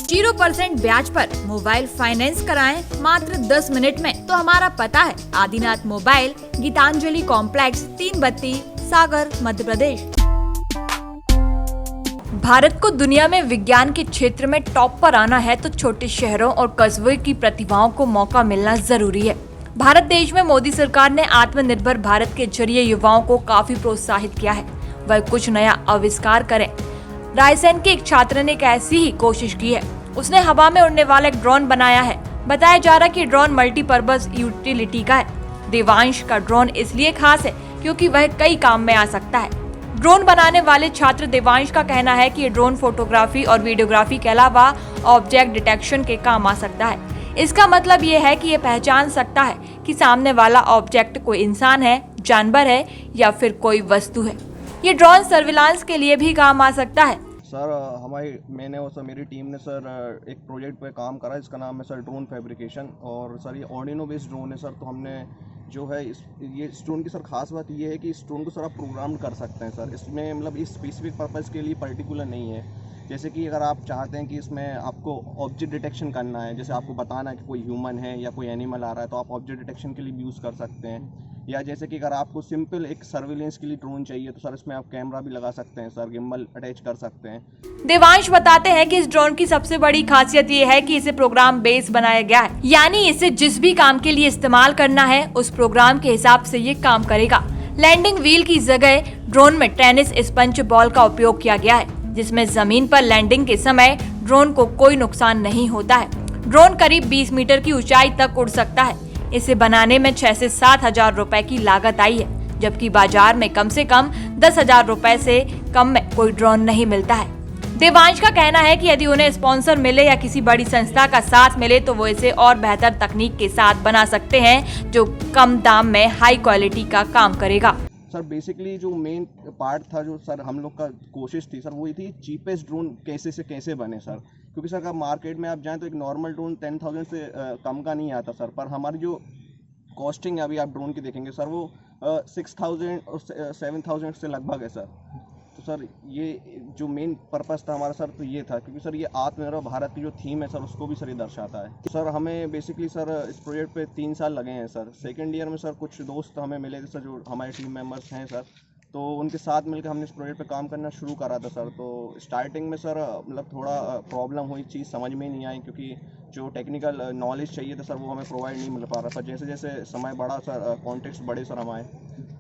0% ब्याज पर mobile finance कराएं मात्र 10 मिनट में। तो हमारा पता है आदिनाथ मोबाइल, गीतांजलि कॉम्प्लेक्स, 3 बत्ती, सागर, मध्य प्रदेश। भारत को दुनिया में विज्ञान के क्षेत्र में टॉप पर आना है तो छोटे शहरों और कस्बों की प्रतिभाओं को मौका मिलना जरूरी है। भारत देश में मोदी सरकार ने आत्मनिर्भर भारत के जरिए युवाओं को काफी प्रोत्साहित किया है, वह कुछ नया आविष्कार करें। रायसेन के एक छात्र ने एक ऐसी ही कोशिश की है। उसने हवा में उड़ने वाला एक ड्रोन बनाया है। बताया जा रहा है कि ड्रोन मल्टीपर्पज यूटिलिटी का है। देवांश का ड्रोन इसलिए खास है क्योंकि वह कई काम में आ सकता है। ड्रोन बनाने वाले छात्र देवांश का कहना है कि ये ड्रोन फोटोग्राफी और वीडियोग्राफी के अलावा ऑब्जेक्ट डिटेक्शन के काम आ सकता है। इसका मतलब ये है कि ये पहचान सकता है कि सामने वाला ऑब्जेक्ट कोई इंसान है, जानवर है या फिर कोई वस्तु है। ये ड्रोन सर्विलांस के लिए भी काम आ सकता है। सर मैंने और सर मेरी टीम ने सर एक प्रोजेक्ट पे काम करा, इसका नाम है सर ड्रोन फैब्रिकेशन। और सर ये ऑर्डिनो बेस्ड ड्रोन है सर। तो हमने जो है इस ड्रोन की सर खास बात ये है कि इस ड्रोन को सर आप प्रोग्राम कर सकते हैं सर। इसमें मतलब इस स्पेसिफिक पर्पज़ के लिए पर्टिकुलर नहीं है। जैसे कि अगर आप चाहते हैं कि इसमें आपको ऑब्जेक्ट डिटेक्शन करना है, जैसे आपको बताना है कि कोई ह्यूमन है या कोई एनिमल आ रहा है, तो आप ऑब्जेक्ट डिटेक्शन के लिए भी यूज़ कर सकते हैं। या जैसे कि अगर आपको सिंपल एक सर्विलेंस के लिए ड्रोन चाहिए तो सर इसमें आप कैमरा भी लगा सकते हैं सर, गिम्बल अटैच कर सकते हैं। देवांश बताते हैं कि इस ड्रोन की सबसे बड़ी खासियत ये है कि इसे प्रोग्राम बेस बनाया गया है, यानी इसे जिस भी काम के लिए इस्तेमाल करना है उस प्रोग्राम के हिसाब से ये काम करेगा। लैंडिंग व्हील की जगह ड्रोन में टेनिस स्पंज बॉल का उपयोग किया गया है, जिसमें जमीन पर लैंडिंग के समय ड्रोन को कोई नुकसान नहीं होता है। ड्रोन करीब 20 मीटर की ऊंचाई तक उड़ सकता है। इसे बनाने में 6 से 7 हजार रुपए की लागत आई है, जबकि बाजार में कम से कम 10 हजार रुपए से कम में कोई ड्रोन नहीं मिलता है। देवांश का कहना है कि यदि उन्हें स्पॉन्सर मिले या किसी बड़ी संस्था का साथ मिले तो वो इसे और बेहतर तकनीक के साथ बना सकते हैं, जो कम दाम में हाई क्वालिटी का काम करेगा। सर बेसिकली जो मेन पार्ट था, जो सर हम लोग का कोशिश थी सर, वही थी चीपेस्ट ड्रोन कैसे से कैसे बने सर। क्योंकि सर अगर मार्केट में आप जाएं तो एक नॉर्मल ड्रोन 10,000 से कम का नहीं आता सर। पर हमारी जो कॉस्टिंग है अभी आप ड्रोन की देखेंगे सर, वो 6,000 और 7,000 से लगभग है सर। तो सर ये जो मेन पर्पस था हमारा सर, तो ये था क्योंकि सर ये आत्मनिर्भर भारत की जो थीम है सर, उसको भी सर ये दर्शाता है। सर हमें बेसिकली सर इस प्रोजेक्ट पे 3 साल लगे हैं सर। सेकेंड ईयर में सर कुछ दोस्त हमें मिले थे सर, जो हमारे टीम मेंबर्स हैं सर, तो उनके साथ मिलकर हमने इस प्रोजेक्ट पे काम करना शुरू करा था सर। तो स्टार्टिंग में सर मतलब थोड़ा प्रॉब्लम हुई, चीज़ समझ में नहीं आई क्योंकि जो टेक्निकल नॉलेज चाहिए था सर वो हमें प्रोवाइड नहीं मिल पा रहा। पर जैसे जैसे समय बढ़ा सर, कॉन्टेक्ट्स बढ़े सर हमारे,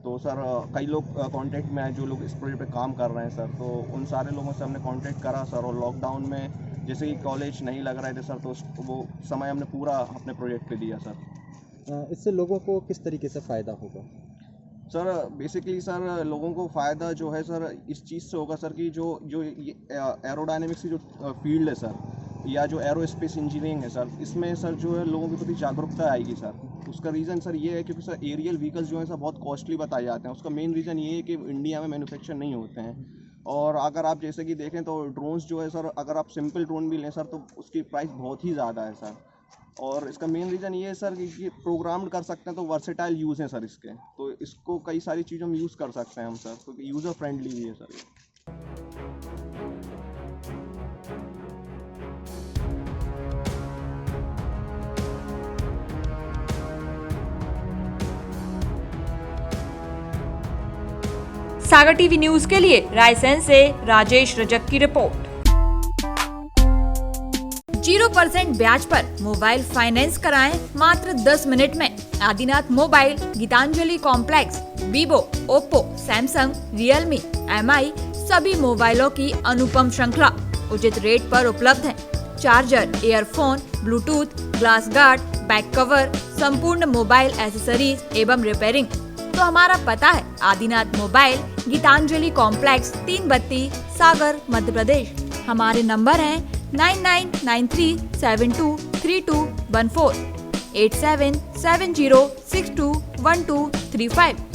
तो सर कई लोग कॉन्टेक्ट में आए जो लोग इस प्रोजेक्ट पे काम कर रहे हैं सर। तो उन सारे लोगों से हमने कॉन्टेक्ट करा सर। और लॉकडाउन में जैसे कि कॉलेज नहीं लग रहे थे सर, तो वो समय हमने पूरा अपने प्रोजेक्ट पे दिया सर। इससे लोगों को किस तरीके से फ़ायदा होगा? सर बेसिकली सर लोगों को फ़ायदा जो है सर इस चीज़ से होगा सर कि जो एरोडायनेमिक्स की जो फील्ड है सर, या जो एरोस्पेस इंजीनियरिंग है सर, इसमें सर जो है लोगों के प्रति जागरूकता आएगी सर। उसका रीज़न सर ये है क्योंकि सर एरियल व्हीकल्स जो है सर बहुत कॉस्टली बताए जाते हैं। उसका मेन रीज़न ये है कि इंडिया में मैन्युफैक्चर नहीं होते हैं। और अगर आप जैसे कि देखें तो ड्रोन्स जो है सर, अगर आप सिंपल ड्रोन भी लें सर तो उसकी प्राइस बहुत ही ज़्यादा है सर। और इसका मेन रीज़न ये है सर कि ये प्रोग्राम कर सकते हैं, तो वर्सेटाइल यूज़ हैं सर इसके, तो इसको कई सारी चीज़ों में यूज़ कर सकते हैं हम सर, तो यूज़र फ्रेंडली भी है सर। सागर टीवी न्यूज के लिए रायसेन से राजेश रजक की रिपोर्ट। 0% ब्याज पर मोबाइल फाइनेंस कराएं मात्र 10 मिनट में। Adinath mobile, Gitanjali complex, Vivo, Oppo, Samsung, Realme, MI सभी मोबाइलों की अनुपम श्रृंखला उचित रेट पर उपलब्ध है। Charger, earphone, Bluetooth, glass guard, back cover, संपूर्ण मोबाइल एसेसरीज एवं रिपेयरिंग। तो हमारा पता है आदिनाथ मोबाइल, गीतांजलि कॉम्प्लेक्स, 3 बत्ती, सागर, मध्य प्रदेश। हमारे नंबर हैं 9993723214, 8770621235।